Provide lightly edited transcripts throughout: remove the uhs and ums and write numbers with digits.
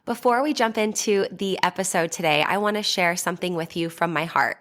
Before we jump into the episode today, I want to share something with you from my heart.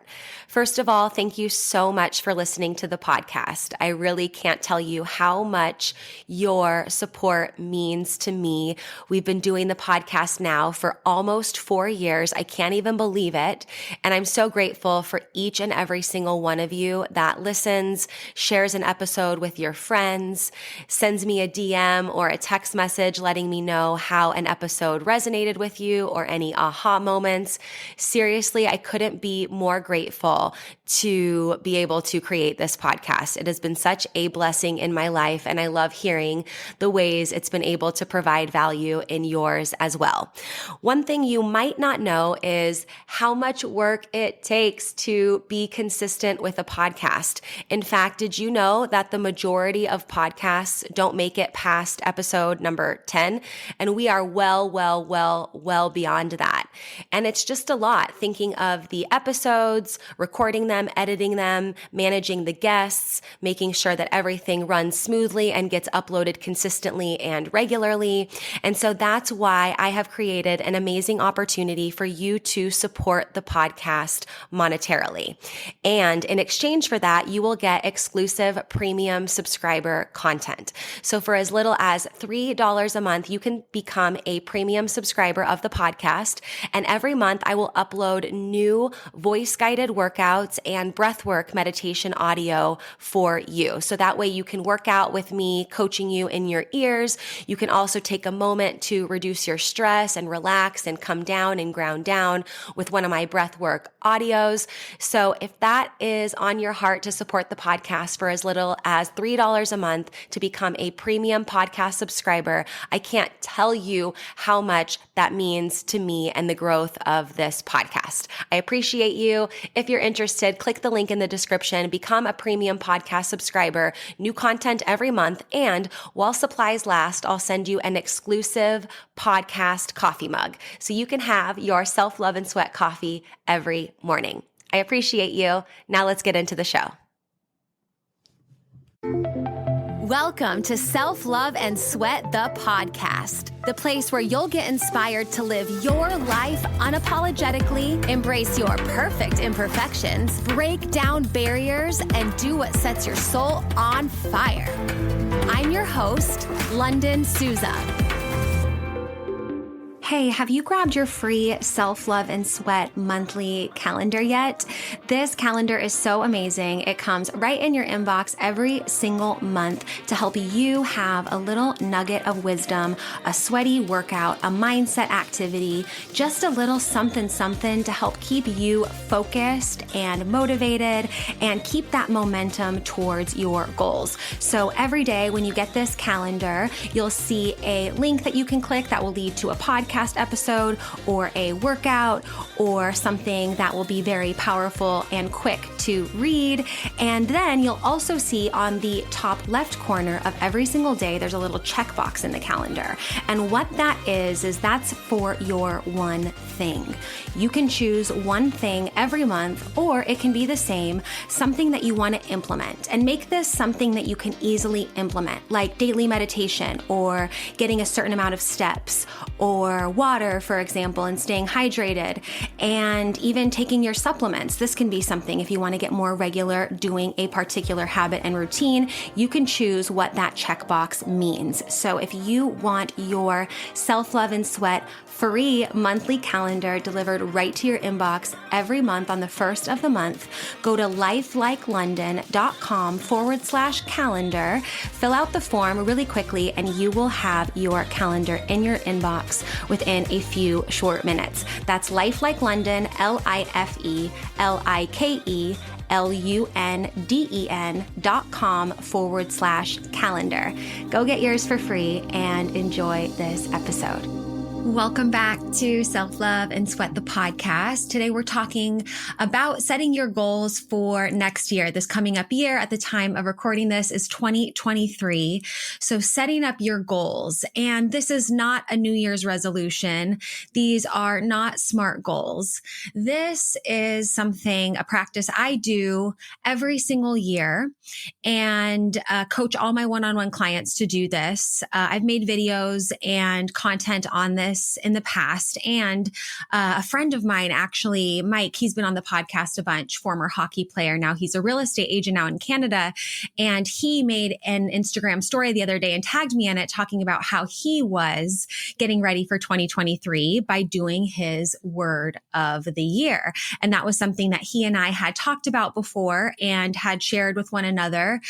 First of all, thank you so much for listening to the podcast. I really can't tell you how much your support means to me. We've been doing the podcast now for almost 4 years. I can't even believe it. And I'm so grateful for each and every single one of you that listens, shares an episode with your friends, sends me a DM or a text message letting me know how an episode resonated with you or any aha moments. Seriously, I couldn't be more grateful to be able to create this podcast. It has been such a blessing in my life, and I love hearing the ways it's been able to provide value in yours as well. One thing you might not know is how much work it takes to be consistent with a podcast. In fact, did you know that the majority of podcasts don't make it past episode number 10? And we are well beyond that. And it's just a lot thinking of the episodes, recording them, editing them, managing the guests, making sure that everything runs smoothly and gets uploaded consistently and regularly. And so that's why I have created an amazing opportunity for you to support the podcast monetarily. And in exchange for that, you will get exclusive premium subscriber content. So for as little as $3 a month, you can become a premium subscriber of the podcast. And every month I will upload new voice-guided workouts and breathwork meditation audio for you. So that way you can work out with me, coaching you in your ears. You can also take a moment to reduce your stress and relax and come down and ground down with one of my breathwork audios. So if that is on your heart to support the podcast for as little as $3 a month to become a premium podcast subscriber, I can't tell you how much that means to me and the growth of this podcast. I appreciate you. If you're interested, click the link in the description, become a premium podcast subscriber, new content every month, and while supplies last, I'll send you an exclusive podcast coffee mug so you can have your self-love and sweat coffee every morning. I appreciate you. Now let's get into the show. Welcome to Self-Love and Sweat, the podcast, the place where you'll get inspired to live your life unapologetically, embrace your perfect imperfections, break down barriers, and do what sets your soul on fire. I'm your host, Lunden Souza. Hey, have you grabbed your free Self-Love and Sweat monthly calendar yet? This calendar is so amazing. It comes right in your inbox every single month to help you have a little nugget of wisdom, a sweaty workout, a mindset activity, just a little something to help keep you focused and motivated and keep that momentum towards your goals. So every day when you get this calendar, you'll see a link that you can click that will lead to a podcast episode or a workout or something that will be very powerful and quick to read. And then you'll also see on the top left corner of every single day, there's a little checkbox in the calendar. And what that is that's for your one thing. You can choose one thing every month, or it can be the same, something that you want to implement, and make this something that you can easily implement, like daily meditation or getting a certain amount of steps or water, for example, and staying hydrated, and even taking your supplements. This can be something if you want to get more regular doing a particular habit and routine, you can choose what that checkbox means. So if you want your Self-Love and Sweat free monthly calendar delivered right to your inbox every month on the first of the month, go to lifelikelunden.com/calendar, fill out the form really quickly, and you will have your calendar in your inbox within a few short minutes. That's lifelikelunden, lifelikelunden.com/calendar. Go get yours for free and enjoy this episode. Welcome back to Self-Love and Sweat, the podcast. Today we're talking about setting your goals for next year. This coming up year at the time of recording this is 2023. So setting up your goals. And this is not a New Year's resolution. These are not SMART goals. This is a practice I do every single year and coach all my one-on-one clients to do this. I've made videos and content on this this in the past. And a friend of mine, actually, Mike, he's been on the podcast a bunch, former hockey player. Now he's a real estate agent now in Canada. And he made an Instagram story the other day and tagged me in it, talking about how he was getting ready for 2023 by doing his word of the year. And that was something that he and I had talked about before and had shared with one another.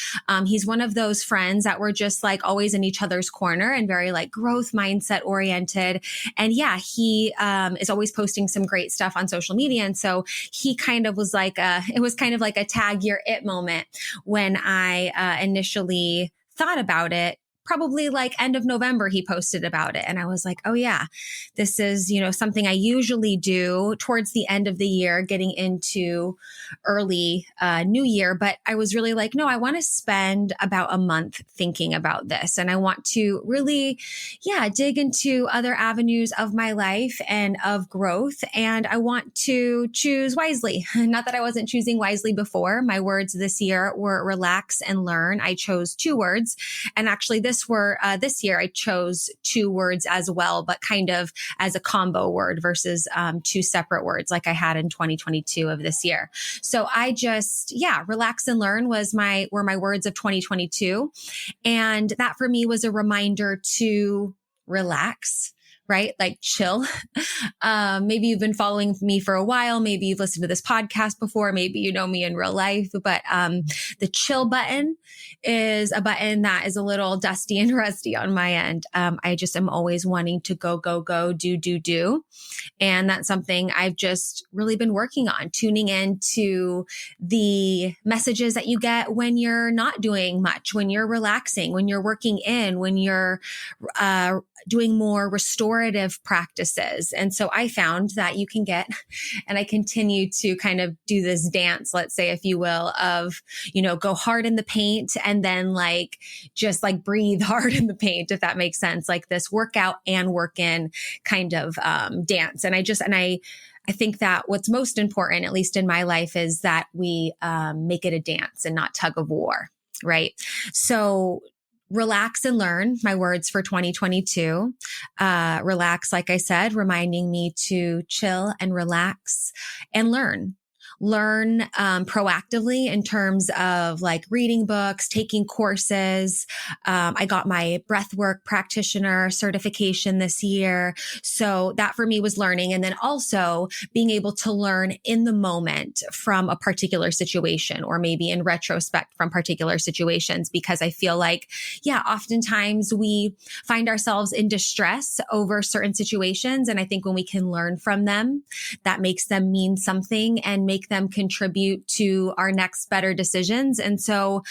He's one of those friends that were just like always in each other's corner and very like growth mindset oriented. And yeah, he is always posting some great stuff on social media. And so he kind of was like, it was kind of like a tag your it moment when I initially thought about it. Probably like end of November, he posted about it. And I was like, oh yeah, this is, something I usually do towards the end of the year, getting into early new year. But I was really like, no, I want to spend about a month thinking about this. And I want to really, dig into other avenues of my life and of growth. And I want to choose wisely. Not that I wasn't choosing wisely before. My words this year were relax and learn. I chose 2 words. And actually this year, I chose 2 words as well, but kind of as a combo word versus 2 separate words like I had in 2022 of this year. So I just, relax and learn were my words of 2022. And that for me was a reminder to relax, right? Like chill. Maybe you've been following me for a while. Maybe you've listened to this podcast before. Maybe you know me in real life, but the chill button is a button that is a little dusty and rusty on my end. I just am always wanting to go, do. And that's something I've just really been working on, tuning into the messages that you get when you're not doing much, when you're relaxing, when you're working in, when you're doing more restorative practices. And so I found that you can get, and I continue to kind of do this dance, let's say, if you will, of, go hard in the paint and then just breathe hard in the paint, if that makes sense, like this workout and work in kind of dance. And I think that what's most important, at least in my life, is that we make it a dance and not tug of war, right? So relax and learn, my words for 2022. Relax, like I said, reminding me to chill and relax and learn. Learn proactively in terms of reading books, taking courses. I got my breathwork practitioner certification this year. So that for me was learning. And then also being able to learn in the moment from a particular situation, or maybe in retrospect from particular situations, because I feel like, oftentimes we find ourselves in distress over certain situations. And I think when we can learn from them, that makes them mean something and make them contribute to our next better decisions. And so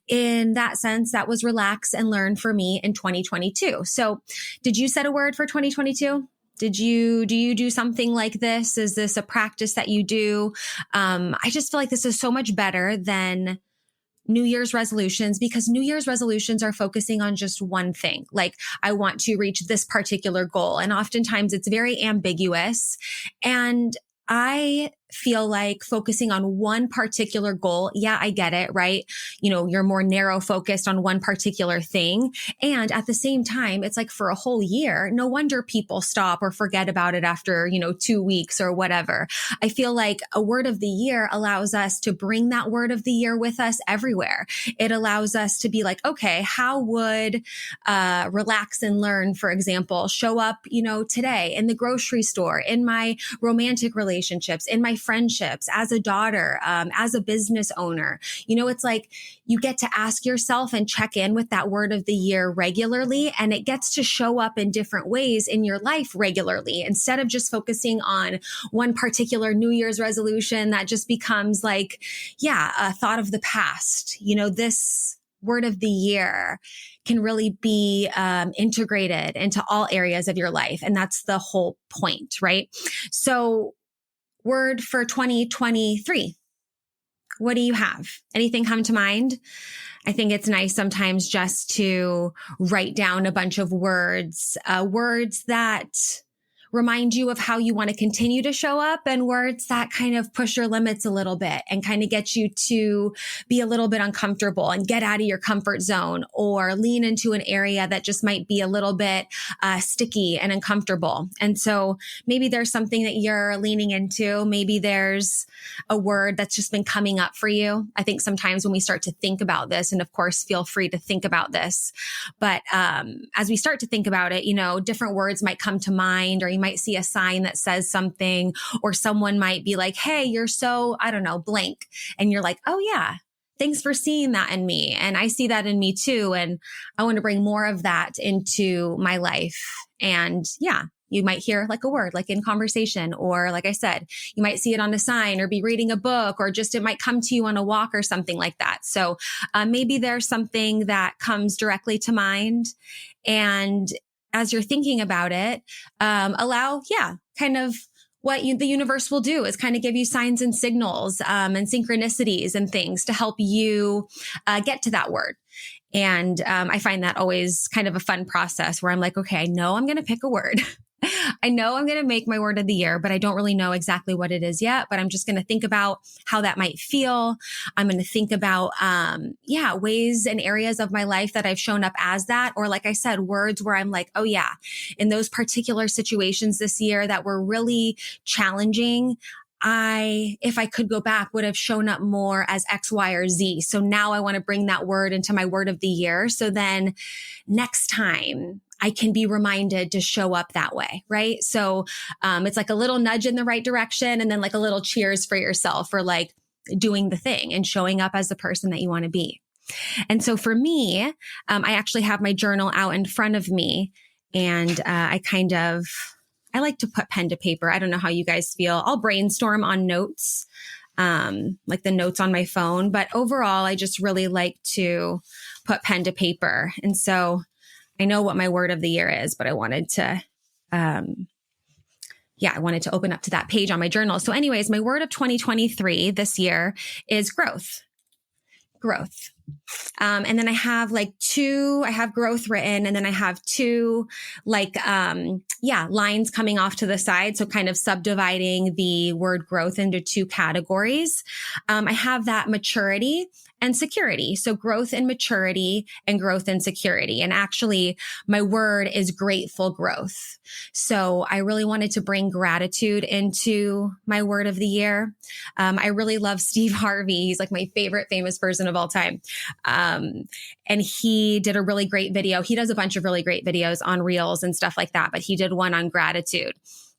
in that sense, that was relax and learn for me in 2022. So did you set a word for 2022? Do you do something like this? Is this a practice that you do? I just feel like this is so much better than New Year's resolutions, because New Year's resolutions are focusing on just one thing. Like, I want to reach this particular goal. And oftentimes it's very ambiguous. And I feel like focusing on one particular goal. Yeah, I get it, right? You're more narrow focused on one particular thing. And at the same time, it's like for a whole year, no wonder people stop or forget about it after, 2 weeks or whatever. I feel like a word of the year allows us to bring that word of the year with us everywhere. It allows us to be like, okay, how would relax and learn, for example, show up, today in the grocery store, in my romantic relationships, in my friendships, as a daughter, as a business owner. It's like you get to ask yourself and check in with that word of the year regularly, and it gets to show up in different ways in your life regularly, instead of just focusing on one particular New Year's resolution that just becomes a thought of the past. This word of the year can really be integrated into all areas of your life. And that's the whole point, right? So word for 2023. What do you have? Anything come to mind? I think it's nice sometimes just to write down a bunch of words that remind you of how you want to continue to show up, and words that kind of push your limits a little bit and kind of get you to be a little bit uncomfortable and get out of your comfort zone, or lean into an area that just might be a little bit sticky and uncomfortable. And so maybe there's something that you're leaning into. Maybe there's a word that's just been coming up for you. I think sometimes when we start to think about this, and of course, feel free to think about this, but as we start to think about it, different words might come to mind, or you might see a sign that says something, or someone might be like, hey, you're so, I don't know, blank. And you're like, oh yeah, thanks for seeing that in me. And I see that in me too. And I want to bring more of that into my life. And yeah, you might hear like a word, like in conversation, or like I said, you might see it on a sign or be reading a book, or just it might come to you on a walk or something like that. So maybe there's something that comes directly to mind. And as you're thinking about it, allow, kind of what the universe will do is kind of give you signs and signals and synchronicities and things to help you get to that word. And I find that always kind of a fun process where I'm like, okay, I know I'm going to pick a word. I know I'm going to make my word of the year, but I don't really know exactly what it is yet. But I'm just going to think about how that might feel. I'm going to think about, ways and areas of my life that I've shown up as that. Or like I said, words where I'm like, oh yeah, in those particular situations this year that were really challenging, if I could go back, would have shown up more as X, Y, or Z. So now I want to bring that word into my word of the year. So then next time I can be reminded to show up that way, right? So it's like a little nudge in the right direction, and then like a little cheers for yourself for like doing the thing and showing up as the person that you want to be. And so for me, I actually have my journal out in front of me, and I like to put pen to paper. I don't know how you guys feel. I'll brainstorm on notes, like the notes on my phone. But overall, I just really like to put pen to paper. And so I know what my word of the year is, but I wanted to, I wanted to open up to that page on my journal. So anyways, my word of 2023 this year is growth. And then I have growth written, and then I have two lines coming off to the side. So kind of subdividing the word growth into two categories. I have that maturity and security. So growth and maturity, and growth and security. And actually my word is grateful growth. So I really wanted to bring gratitude into my word of the year. I really love Steve Harvey. He's like my favorite famous person of all time. And he did a really great video. He does a bunch of really great videos on Reels and stuff like that, but he did one on gratitude.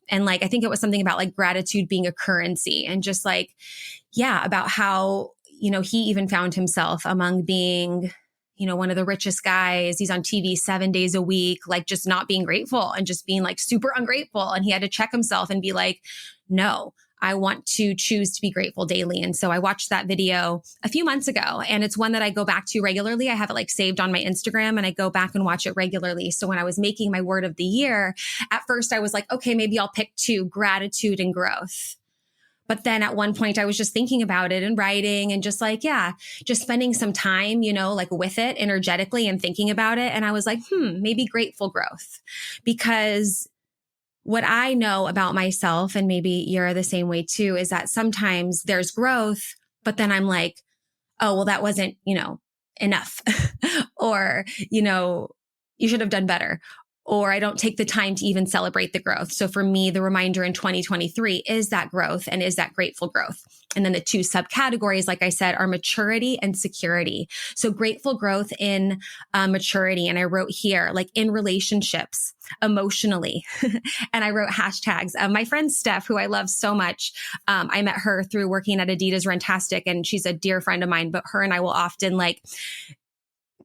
And I think it was something about gratitude being a currency, and just about how, he even found himself among being, one of the richest guys. He's on TV 7 days a week, just not being grateful and just being super ungrateful. And he had to check himself and be like, no, I want to choose to be grateful daily. And so I watched that video a few months ago, and it's one that I go back to regularly. I have it saved on my Instagram, and I go back and watch it regularly. So when I was making my word of the year, at first I was like, okay, maybe I'll pick two: gratitude and growth. But then at one point I was just thinking about it and writing and just spending some time, with it energetically and thinking about it. And I was like, maybe grateful growth, because what I know about myself, and maybe you're the same way too, is that sometimes there's growth, but then I'm like, oh, well, that wasn't, enough or, you should have done better. Or I don't take the time to even celebrate the growth. So for me, the reminder in 2023 is that growth, and is that grateful growth. And then the two subcategories, like I said, are maturity and security. So grateful growth in maturity. And I wrote here, in relationships, emotionally. And I wrote hashtags. My friend Steph, who I love so much, I met her through working at Adidas Rantastic, and she's a dear friend of mine, but her and I will often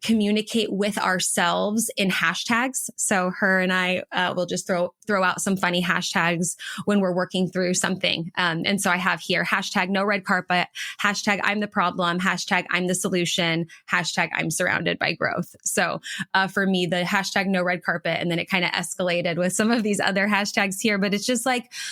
communicate with ourselves in hashtags. So her and I will just throw out some funny hashtags when we're working through something. And so I have here hashtag no red carpet, hashtag I'm the problem, hashtag I'm the solution, hashtag I'm surrounded by growth. So for me, the hashtag no red carpet, and then it kind of escalated with some of these other hashtags here, but it's just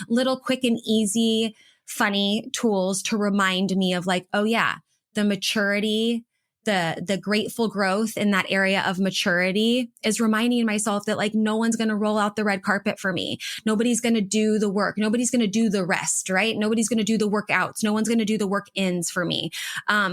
little quick and easy, funny tools to remind me of oh yeah, the maturity the grateful growth in that area of maturity is reminding myself that like no one's going to roll out the red carpet for me. Nobody's going to do the work. Nobody's going to do the rest, right? Nobody's going to do the workouts. No one's going to do the work ins for me.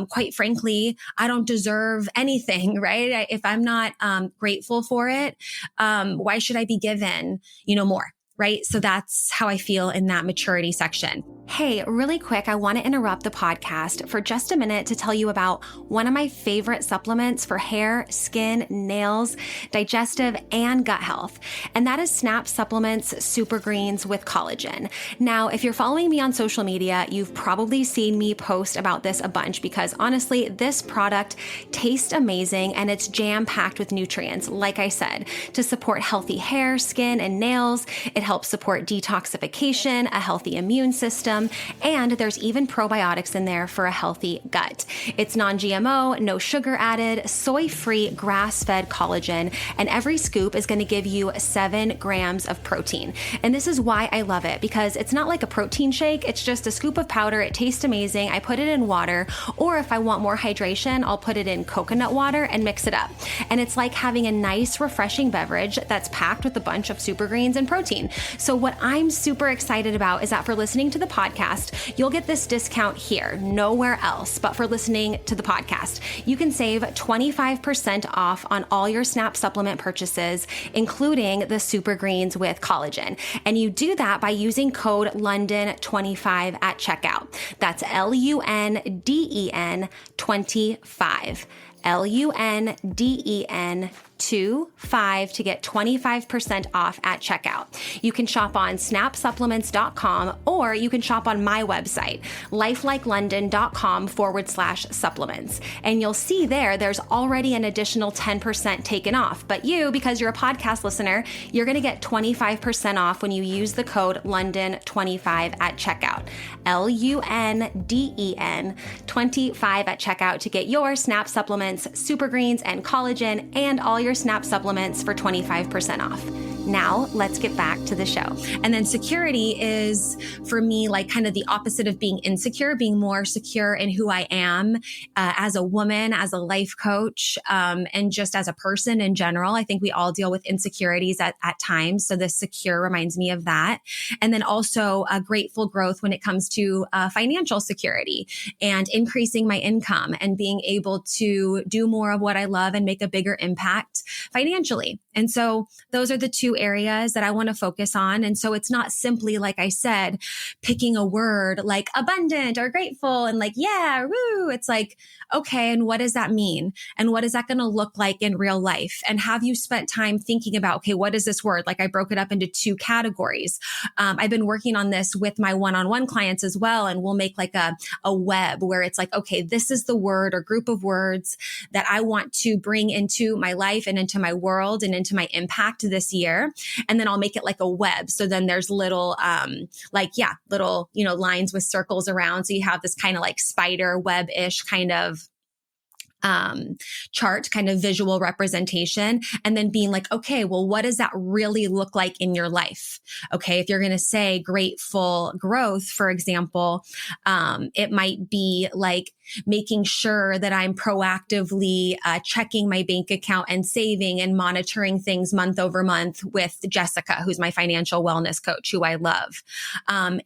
Quite frankly, I don't deserve anything, right? If I'm not grateful for it, why should I be given, more? Right? So that's how I feel in that maturity section. Hey, really quick, I want to interrupt the podcast for just a minute to tell you about one of my favorite supplements for hair, skin, nails, digestive, and gut health. And that is Snap Supplements Super Greens with collagen. Now, if you're following me on social media, you've probably seen me post about this a bunch because honestly, this product tastes amazing and it's jam-packed with nutrients, like I said, to support healthy hair, skin, and nails. It helps support detoxification, a healthy immune system, and there's even probiotics in there for a healthy gut. It's non-GMO, no sugar added, soy-free, grass-fed collagen, and every scoop is going to give you 7 grams of protein. And this is why I love it, because it's not like a protein shake. It's just a scoop of powder. It tastes amazing. I put it in water, or if I want more hydration, I'll put it in coconut water and mix it up. And it's like having a nice, refreshing beverage that's packed with a bunch of super greens and protein. So what I'm super excited about is that for listening to the podcast, you'll get this discount here, nowhere else, but for listening to the podcast. You can save 25% off on all your Snap supplement purchases, including the Super Greens with collagen. And you do that by using code Lunden25 at checkout. That's LUNDEN 25. LUNDEN 25 to get 25% off at checkout. You can shop on snapsupplements.com or you can shop on my website, lifelikeLondon.com/supplements. And you'll see there's already an additional 10% taken off. But you, because you're a podcast listener, you're going to get 25% off when you use the code Lunden25 at checkout. LUNDEN 25 at checkout to get your Snap supplements, super greens, and collagen, and all your Snap supplements for 25% off. Now, let's get back to the show. And then security is, for me, like kind of the opposite of being insecure, being more secure in who I am as a woman, as a life coach, and just as a person in general. I think we all deal with insecurities at times. So this secure reminds me of that. And then also a grateful growth when it comes to financial security and increasing my income and being able to do more of what I love and make a bigger impact financially. And so those are the two areas that I want to focus on. And so it's not simply, like I said, picking a word like abundant or grateful and like, yeah, woo. It's like, okay, and what does that mean? And what is that going to look like in real life? And have you spent time thinking about, okay, what is this word? Like I broke it up into 2 categories. I've been working on this with my one-on-one clients as well. And we'll make like a web where it's like, okay, this is the word or group of words that I want to bring into my life and into my world and into my impact this year. And then I'll make it like a web. So then there's little, little, lines with circles around. So you have this kind of like spider web-ish kind of chart, kind of visual representation, and then being like, okay, well, what does that really look like in your life? Okay. If you're going to say grateful growth, for example, it might be like making sure that I'm proactively checking my bank account and saving and monitoring things month over month with Jessica, who's my financial wellness coach, who I love.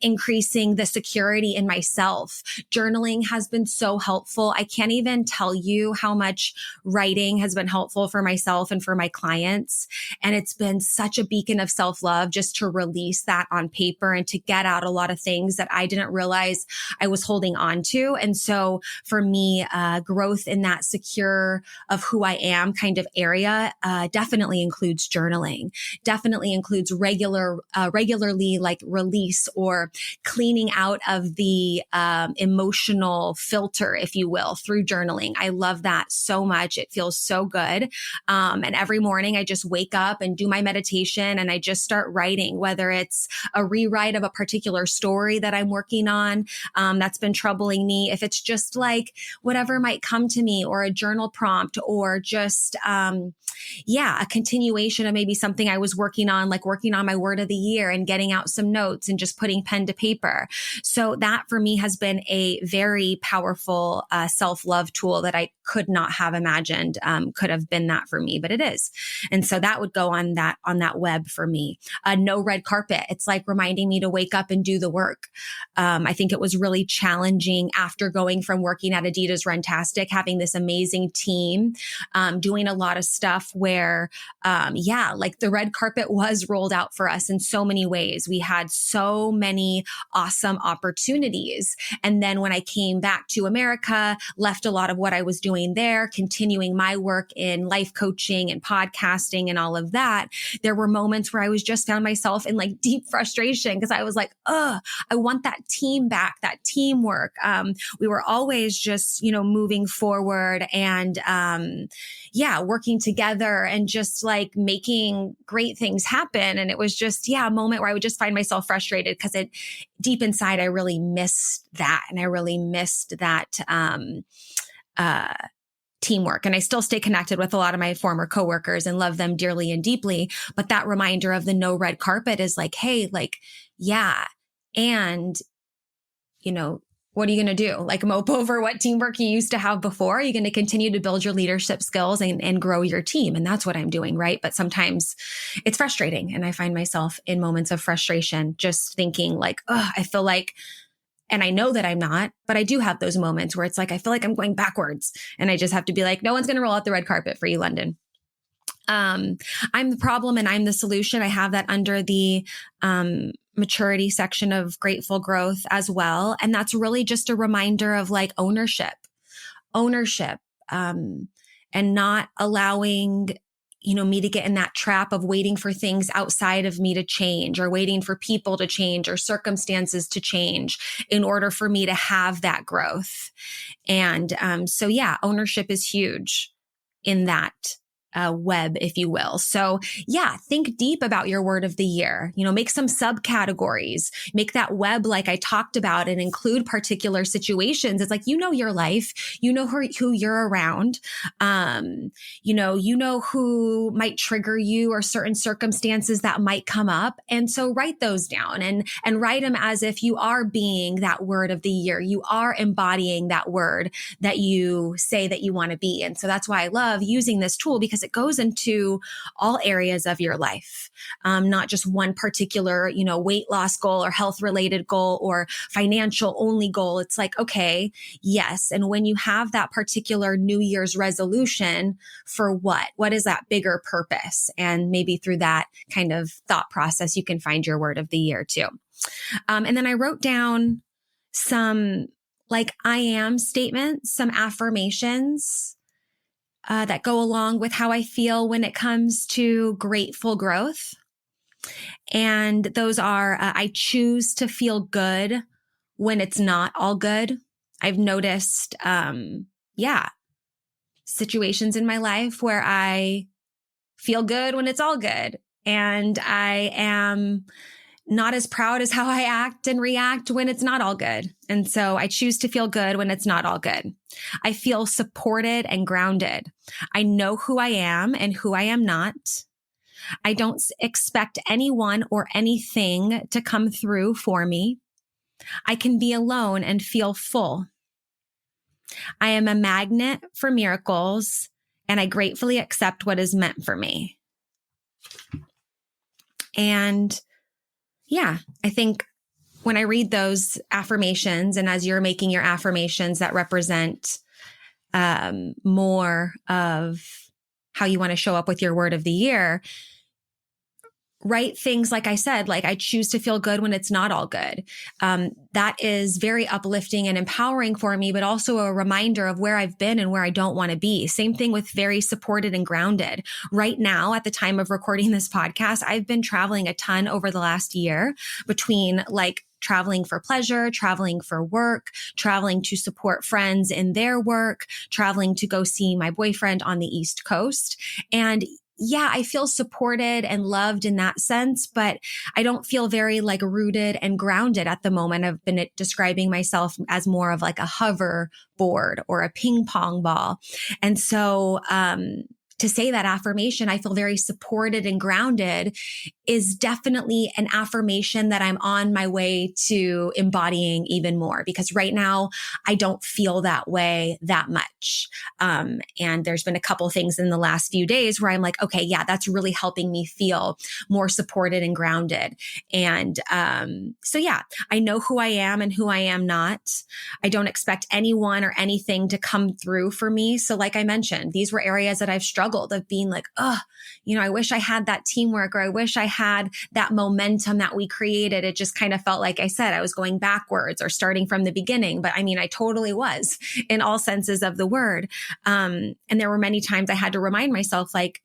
Increasing the security in myself. Journaling has been so helpful. I can't even tell you how much writing has been helpful for myself and for my clients. And it's been such a beacon of self-love just to release that on paper and to get out a lot of things that I didn't realize I was holding on to. And so for me, growth in that secure of who I am kind of area definitely includes journaling, definitely includes regularly like release or cleaning out of the emotional filter, if you will, through journaling. I love that so much. It feels so good. And every morning I just wake up and do my meditation and I just start writing, whether it's a rewrite of a particular story that I'm working on that's been troubling me. If it's just just like whatever might come to me, or a journal prompt, or just, a continuation of maybe something I was working on, like working on my word of the year and getting out some notes and just putting pen to paper. So that for me has been a very powerful self-love tool that I could not have imagined could have been that for me, but it is. And so that would go on that web for me. No red carpet. It's like reminding me to wake up and do the work. I think it was really challenging after going from working at Adidas Runtastic, having this amazing team, doing a lot of stuff where, like the red carpet was rolled out for us in so many ways. We had so many awesome opportunities. And then when I came back to America, left a lot of what I was doing there, continuing my work in life coaching and podcasting and all of that, there were moments where I was just found myself in like deep frustration because I was like, I want that team back, that teamwork. We were always just, moving forward and, working together and just like making great things happen. And it was just, a moment where I would just find myself frustrated because deep inside, I really missed that. And I really missed that, teamwork. And I still stay connected with a lot of my former coworkers and love them dearly and deeply. But that reminder of the no red carpet is like, hey, like, and, what are you going to do? Like mope over what teamwork you used to have before? Are you going to continue to build your leadership skills and grow your team? And that's what I'm doing, right? But sometimes it's frustrating. And I find myself in moments of frustration, just thinking like, I feel like, and I know that I'm not, but I do have those moments where it's like, I feel like I'm going backwards. And I just have to be like, no one's going to roll out the red carpet for you, Lunden. I'm the problem and I'm the solution. I have that under the maturity section of Grateful Growth as well. And that's really just a reminder of like ownership, and not allowing, me to get in that trap of waiting for things outside of me to change, or waiting for people to change or circumstances to change in order for me to have that growth. And ownership is huge in that web, if you will. So think deep about your word of the year, make some subcategories, make that web like I talked about and include particular situations. It's like, your life, who you're around, who might trigger you or certain circumstances that might come up. And so write those down and write them as if you are being that word of the year. You are embodying that word that you say that you want to be. And so that's why I love using this tool, because it goes into all areas of your life, not just one particular, weight loss goal or health related goal or financial only goal. It's like, okay, yes. And when you have that particular New Year's resolution for what is that bigger purpose? And maybe through that kind of thought process, you can find your word of the year too. And then I wrote down some like I am statements, some affirmations that go along with how I feel when it comes to grateful growth. And those are, I choose to feel good when it's not all good. I've noticed, situations in my life where I feel good when it's all good. And I am not as proud as how I act and react when it's not all good. And so I choose to feel good when it's not all good. I feel supported and grounded. I know who I am and who I am not. I don't expect anyone or anything to come through for me. I can be alone and feel full. I am a magnet for miracles, and I gratefully accept what is meant for me. And I think when I read those affirmations, and as you're making your affirmations that represent more of how you want to show up with your word of the year, write things like I said, like I choose to feel good when it's not all good. That is very uplifting and empowering for me, but also a reminder of where I've been and where I don't want to be. Same thing with very supported and grounded. Right now, at the time of recording this podcast, I've been traveling a ton over the last year, between like traveling for pleasure, traveling for work, traveling to support friends in their work, traveling to go see my boyfriend on the East Coast. And yeah, I feel supported and loved in that sense, but I don't feel very like rooted and grounded at the moment. I've been describing myself as more of like a hover board or a ping pong ball. And so, to say that affirmation, I feel very supported and grounded, is definitely an affirmation that I'm on my way to embodying even more, because right now I don't feel that way that much. And there's been a couple things in the last few days where I'm like, okay, yeah, that's really helping me feel more supported and grounded. And so yeah, I know who I am and who I am not. I don't expect anyone or anything to come through for me. So like I mentioned, these were areas that I've struggled of being like, oh, I wish I had that teamwork, or I wish I had that momentum that we created. It just kind of felt like I said, I was going backwards or starting from the beginning. But I mean, I totally was in all senses of the word. And there were many times I had to remind myself, like,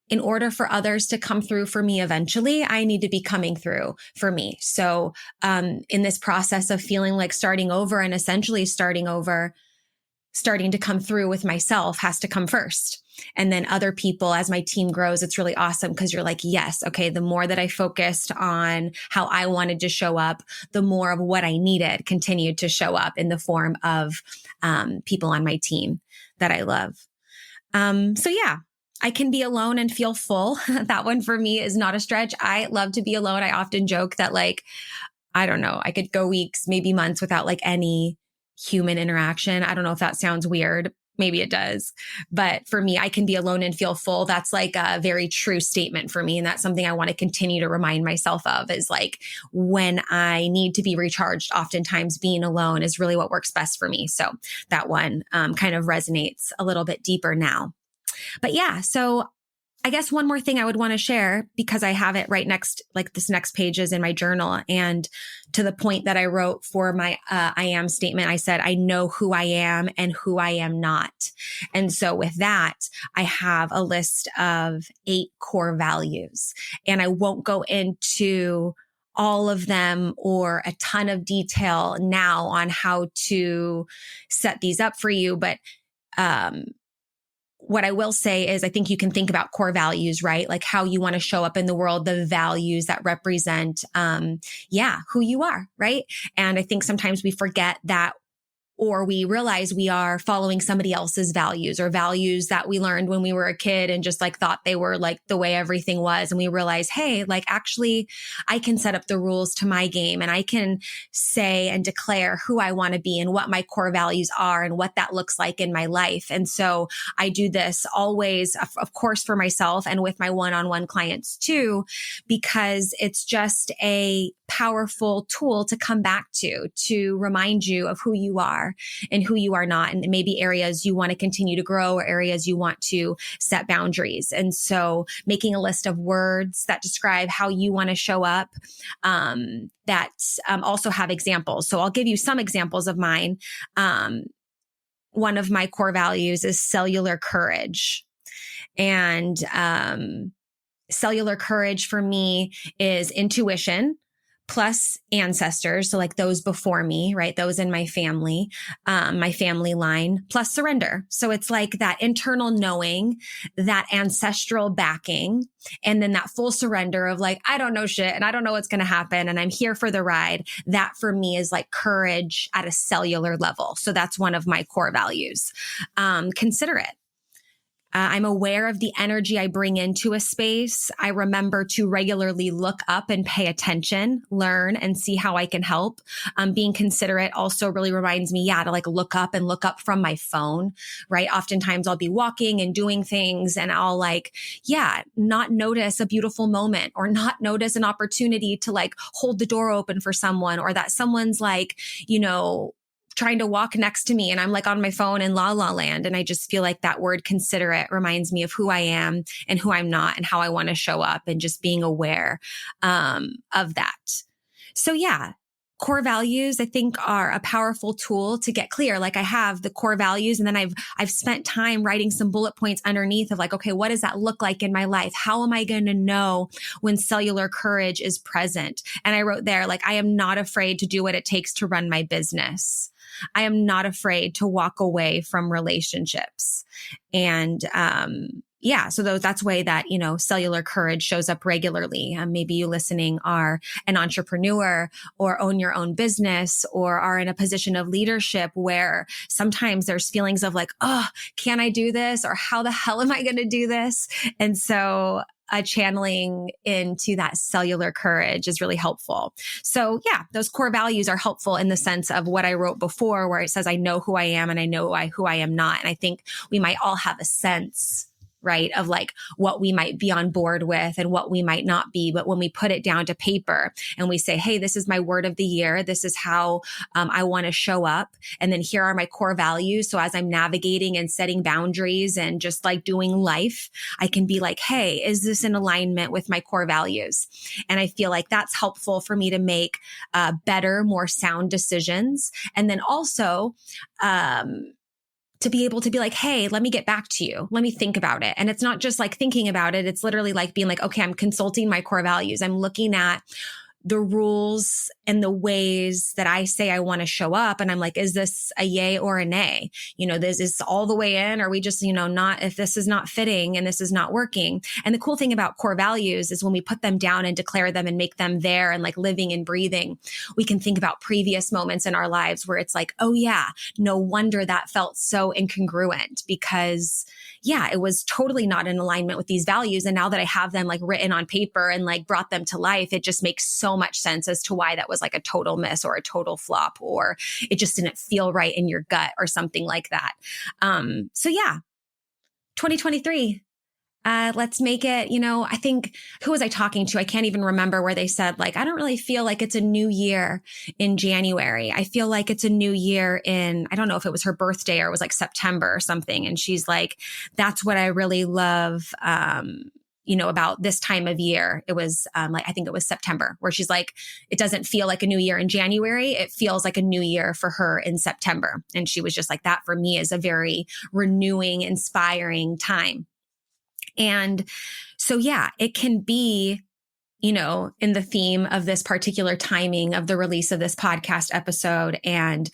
in order for others to come through for me eventually, I need to be coming through for me. So in this process of feeling like starting over and essentially starting over, starting to come through with myself has to come first. And then other people, as my team grows, it's really awesome because you're like, yes, okay, the more that I focused on how I wanted to show up, the more of what I needed continued to show up in the form of people on my team that I love. So yeah, I can be alone and feel full. That one for me is not a stretch. I love to be alone. I often joke that, like, I don't know, I could go weeks, maybe months without like any human interaction. I don't know if that sounds weird. Maybe it does. But for me, I can be alone and feel full. That's like a very true statement for me. And that's something I want to continue to remind myself of, is like, when I need to be recharged, oftentimes being alone is really what works best for me. So that one kind of resonates a little bit deeper now. But yeah, so I guess one more thing I would want to share, because I have it right next, like this next page is in my journal. And to the point that I wrote for my I am statement, I said, I know who I am and who I am not. And so with that, I have a list of 8 core values, and I won't go into all of them or a ton of detail now on how to set these up for you. But what I will say is, I think you can think about core values, right? Like how you want to show up in the world, the values that represent, who you are, right? And I think sometimes we forget that, or we realize we are following somebody else's values, or values that we learned when we were a kid and just like thought they were like the way everything was. And we realize, hey, like actually I can set up the rules to my game, and I can say and declare who I want to be and what my core values are and what that looks like in my life. And so I do this always, of course, for myself and with my one-on-one clients too, because it's just a powerful tool to come back to remind you of who you are and who you are not, and maybe areas you want to continue to grow or areas you want to set boundaries. And so making a list of words that describe how you want to show up, that also have examples. So I'll give you some examples of mine. One of my core values is cellular courage. And cellular courage for me is intuition plus ancestors. So like those before me, right? Those in my family line, plus surrender. So it's like that internal knowing, that ancestral backing, and then that full surrender of like, I don't know shit and I don't know what's going to happen and I'm here for the ride. That for me is like courage at a cellular level. So that's one of my core values. Considerate. I'm aware of the energy I bring into a space. I remember to regularly look up and pay attention, learn, and see how I can help. Being considerate also really reminds me, to like look up from my phone, right? Oftentimes I'll be walking and doing things and I'll like, not notice a beautiful moment or not notice an opportunity to like hold the door open for someone, or that someone's like, trying to walk next to me and I'm like on my phone in la la land. And I just feel like that word considerate reminds me of who I am and who I'm not and how I want to show up, and just being aware of that. So core values, I think, are a powerful tool to get clear. Like I have the core values, and then I've spent time writing some bullet points underneath of like, okay, what does that look like in my life? How am I going to know when cellular courage is present? And I wrote there, like, I am not afraid to do what it takes to run my business. I am not afraid to walk away from relationships. And so that's way that, cellular courage shows up regularly. Maybe you listening are an entrepreneur or own your own business or are in a position of leadership where sometimes there's feelings of like, oh, can I do this? Or how the hell am I going to do this? And so channeling into that cellular courage is really helpful. So yeah, those core values are helpful in the sense of what I wrote before, where it says, I know who I am and I know who I am not. And I think we might all have a sense, right, of like what we might be on board with and what we might not be. But when we put it down to paper and we say, hey, this is my word of the year. This is how I want to show up. And then here are my core values. So as I'm navigating and setting boundaries and just like doing life, I can be like, hey, is this in alignment with my core values? And I feel like that's helpful for me to make better, more sound decisions. And then also, to be able to be like, hey, let me get back to you. Let me think about it. And it's not just like thinking about it. It's literally like being like, okay, I'm consulting my core values. I'm looking at the rules and the ways that I say I want to show up. And I'm like, is this a yay or a nay? This is all the way in, or we just, not, if this is not fitting and this is not working. And the cool thing about core values is when we put them down and declare them and make them there and like living and breathing, we can think about previous moments in our lives where it's like, oh yeah, no wonder that felt so incongruent because it was totally not in alignment with these values. And now that I have them like written on paper and like brought them to life, it just makes so much sense as to why that was like a total miss or a total flop, or it just didn't feel right in your gut or something like that. 2023. Let's make it, I think, who was I talking to? I can't even remember, where they said like, I don't really feel like it's a new year in January. I feel like it's a new year in, I don't know if it was her birthday or it was like September or something. And she's like, that's what I really love, about this time of year. It was I think it was September, where she's like, it doesn't feel like a new year in January. It feels like a new year for her in September. And she was just like, that for me is a very renewing, inspiring time. And so, it can be, in the theme of this particular timing of the release of this podcast episode and,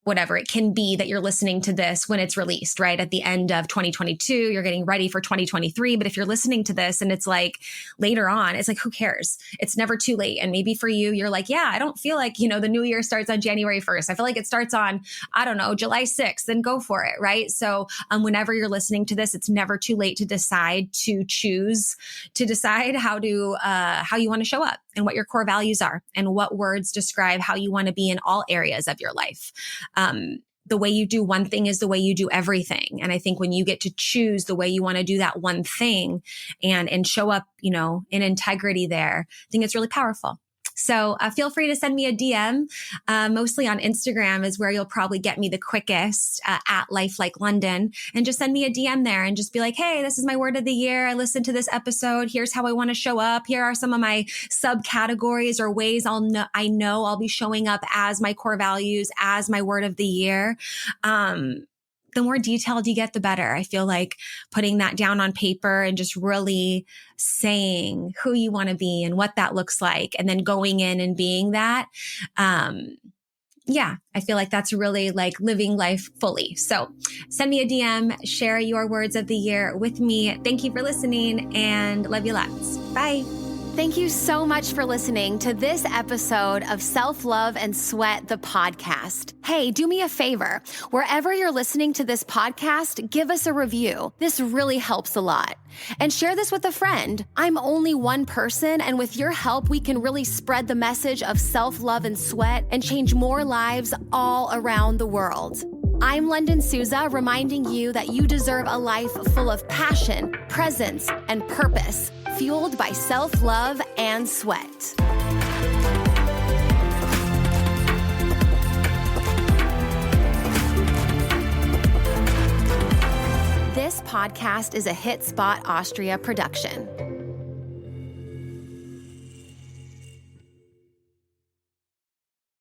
whatever it can be that you're listening to this when it's released, right? At the end of 2022, you're getting ready for 2023. But if you're listening to this and it's like later on, it's like, who cares? It's never too late. And maybe for you, you're like, I don't feel like, the new year starts on January 1st. I feel like it starts on, I don't know, July 6th, then go for it. Right. So whenever you're listening to this, it's never too late to decide how you want to show up and what your core values are and what words describe how you want to be in all areas of your life. The way you do one thing is the way you do everything. And I think when you get to choose the way you want to do that one thing and show up, in integrity there, I think it's really powerful. So feel free to send me a DM. Mostly on Instagram is where you'll probably get me the quickest, at Life Like Lunden, and just send me a DM there and just be like, hey, this is my word of the year. I listened to this episode. Here's how I want to show up. Here are some of my subcategories or ways I know I'll be showing up as my core values, as my word of the year. The more detailed you get, the better. I feel like putting that down on paper and just really saying who you want to be and what that looks like, and then going in and being that. I feel like that's really like living life fully. So send me a DM, share your words of the year with me. Thank you for listening and love you lots. Bye. Thank you so much for listening to this episode of Self-Love and Sweat, the podcast. Hey, do me a favor. Wherever you're listening to this podcast, give us a review. This really helps a lot. And share this with a friend. I'm only one person, and with your help, we can really spread the message of self-love and sweat and change more lives all around the world. I'm Lunden Souza, reminding you that you deserve a life full of passion, presence, and purpose, fueled by self-love and sweat. This podcast is a Hit Spot Austria production.